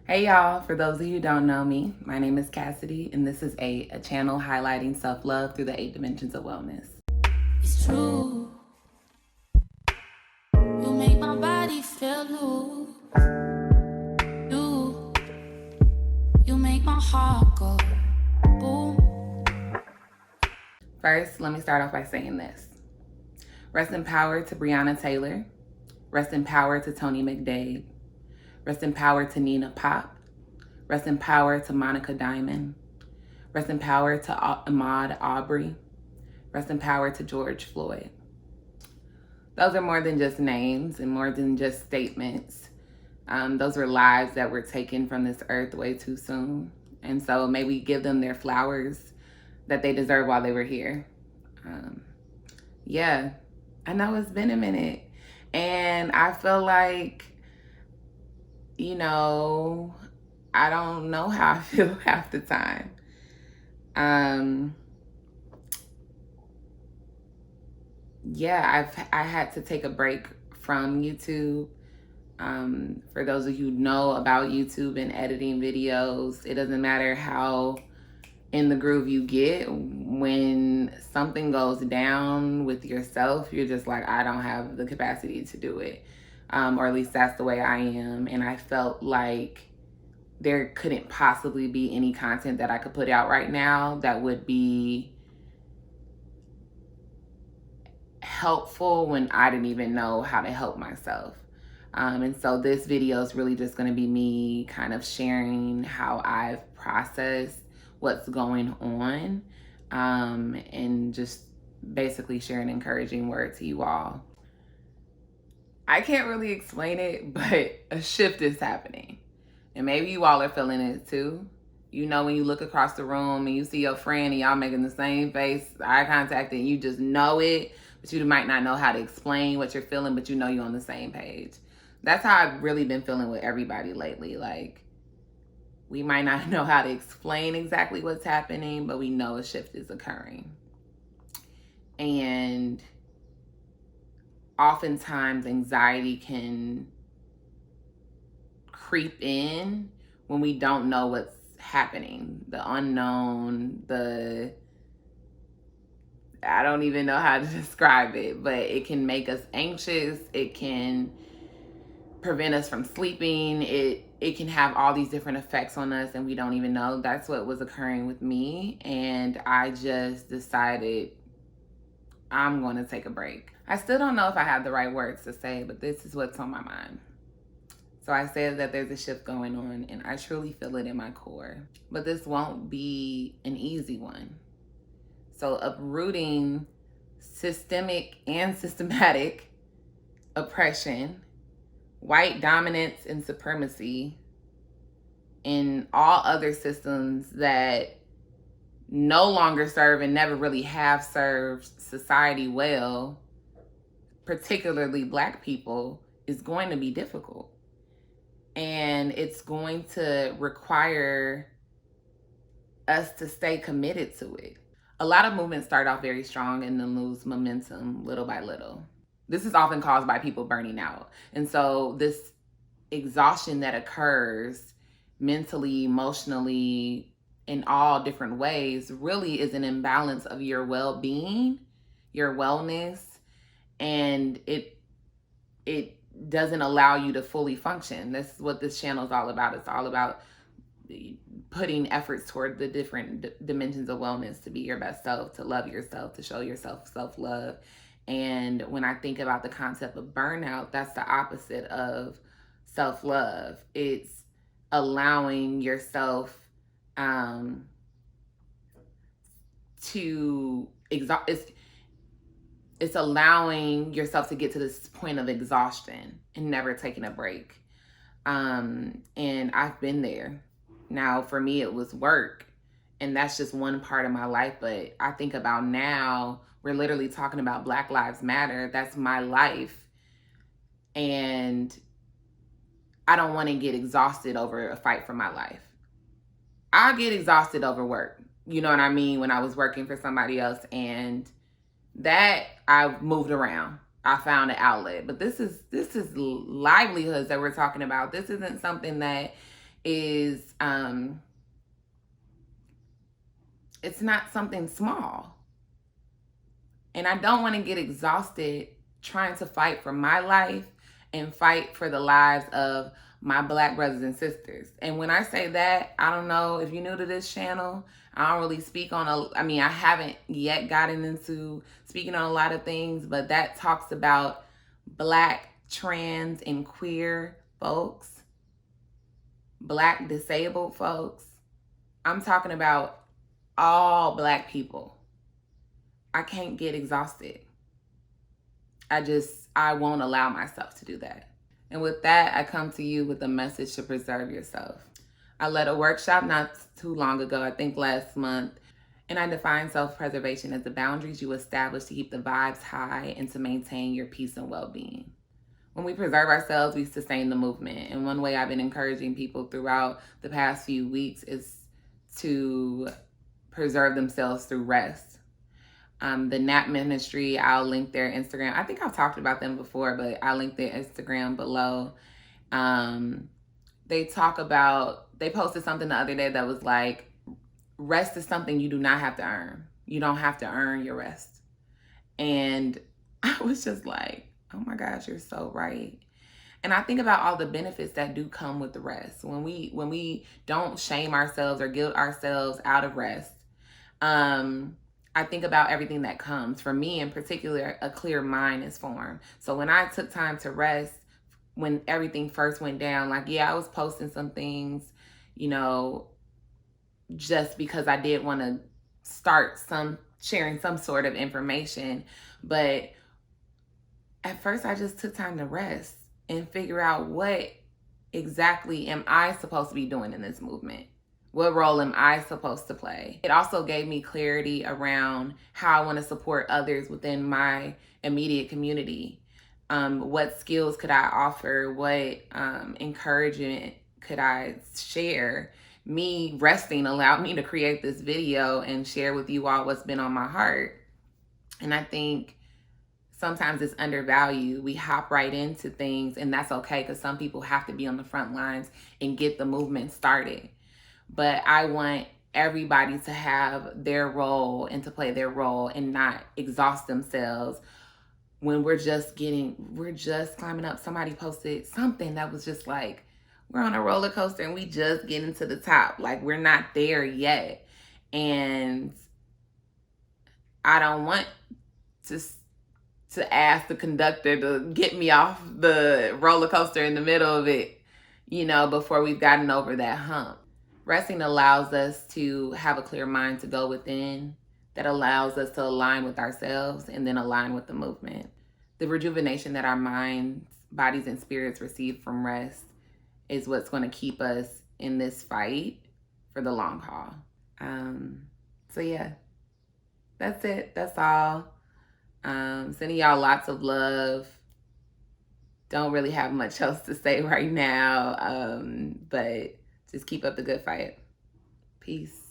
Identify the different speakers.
Speaker 1: Hey y'all, for those of you who don't know me, my name is Cassidy, and this is a channel highlighting self-love through the 8 dimensions of wellness.
Speaker 2: It's true. You make my body feel loose. You make my heart go boom.
Speaker 1: First, let me start off by saying this. Rest in power to Breonna Taylor. Rest in power to Tony McDade. Rest in power to Nina Pop. Rest in power to Monica Diamond. Rest in power to Ahmaud Arbery. Rest in power to George Floyd. Those are more than just names and more than just statements. Those are lives that were taken from this earth way too soon. And so may we give them their flowers that they deserve while they were here. Yeah, I know it's been a minute. And I feel like, I don't know how I feel half the time. I had to take a break from YouTube. For those of you who know about YouTube and editing videos, it doesn't matter how in the groove you get. When something goes down with yourself, you're just like, I don't have the capacity to do it. Or at least that's the way I am. And I felt like there couldn't possibly be any content that I could put out right now that would be helpful when I didn't even know how to help myself. And so this video is really just going to be me kind of sharing how I've processed what's going on, and just basically share an encouraging word to you all. I can't really explain it, but a shift is happening. And maybe you all are feeling it too. You know, when you look across the room and you see your friend and y'all making the same face, eye contact, and you just know it, but you might not know how to explain what you're feeling, but you know you're on the same page. That's how I've really been feeling with everybody lately. Like, we might not know how to explain exactly what's happening, but we know a shift is occurring. And oftentimes anxiety can creep in when we don't know what's happening. The unknown, I don't even know how to describe it, but it can make us anxious. It can prevent us from sleeping. It can have all these different effects on us and we don't even know. That's what was occurring with me. And I just decided I'm going to take a break. I still don't know if I have the right words to say, but this is what's on my mind. So I said that there's a shift going on and I truly feel it in my core. But this won't be an easy one. So uprooting systemic and systematic oppression, white dominance and supremacy, in all other systems that no longer serve and never really have served society well, particularly Black people, is going to be difficult. And it's going to require us to stay committed to it. A lot of movements start off very strong and then lose momentum little by little. This is often caused by people burning out. And so this exhaustion that occurs mentally, emotionally, in all different ways really is an imbalance of your well-being, your wellness, and it doesn't allow you to fully function. This is what this channel is all about. It's all about putting efforts toward the different dimensions of wellness, to be your best self, to love yourself, to show yourself self-love. And when I think about the concept of burnout, that's the opposite of self-love. It's allowing yourself to exhaust. It's allowing yourself to get to this point of exhaustion and never taking a break. And I've been there. Now, for me, it was work, and that's just one part of my life. But I think about now, we're literally talking about Black Lives Matter. That's my life. And I don't want to get exhausted over a fight for my life. I get exhausted over work. You know what I mean? When I was working for somebody else, and that I moved around. I found an outlet. But this is livelihoods that we're talking about. This isn't something that is it's not something small. And I don't want to get exhausted trying to fight for my life and fight for the lives of my Black brothers and sisters. And when I say that, I don't know if you're new to this channel, I don't really speak on I haven't yet gotten into speaking on a lot of things, but that talks about Black, trans, and queer folks, Black disabled folks. I'm talking about all Black people. I can't get exhausted. I won't allow myself to do that. And with that, I come to you with a message to preserve yourself. I led a workshop not too long ago, I think last month, and I defined self-preservation as the boundaries you establish to keep the vibes high and to maintain your peace and well-being. When we preserve ourselves, we sustain the movement. And one way I've been encouraging people throughout the past few weeks is to preserve themselves through rest. The NAP Ministry, I'll link their Instagram. I think I've talked about them before, but I'll link their Instagram below. They posted something the other day that was like, rest is something you do not have to earn. You don't have to earn your rest. And I was just like, oh my gosh, you're so right. And I think about all the benefits that do come with the rest. When we don't shame ourselves or guilt ourselves out of rest, I think about everything that comes. For me in particular, a clear mind is formed. So when I took time to rest, when everything first went down, like, yeah, I was posting some things, just because I did want to start sharing some sort of information. But at first I just took time to rest and figure out what exactly am I supposed to be doing in this movement? What role am I supposed to play? It also gave me clarity around how I want to support others within my immediate community. What skills could I offer? What encouragement could I share? Me resting allowed me to create this video and share with you all what's been on my heart. And I think sometimes it's undervalued. We hop right into things, and that's okay because some people have to be on the front lines and get the movement started. But I want everybody to have their role and to play their role and not exhaust themselves when we're just climbing up. Somebody posted something that was just like, we're on a roller coaster and we just getting to the top. Like, we're not there yet. And I don't want to ask the conductor to get me off the roller coaster in the middle of it, before we've gotten over that hump. Resting allows us to have a clear mind to go within, that allows us to align with ourselves and then align with the movement. The rejuvenation that our minds, bodies, and spirits receive from rest is what's going to keep us in this fight for the long haul. So yeah, that's it. That's all. Sending y'all lots of love. Don't really have much else to say right now, but just keep up the good fight. Peace.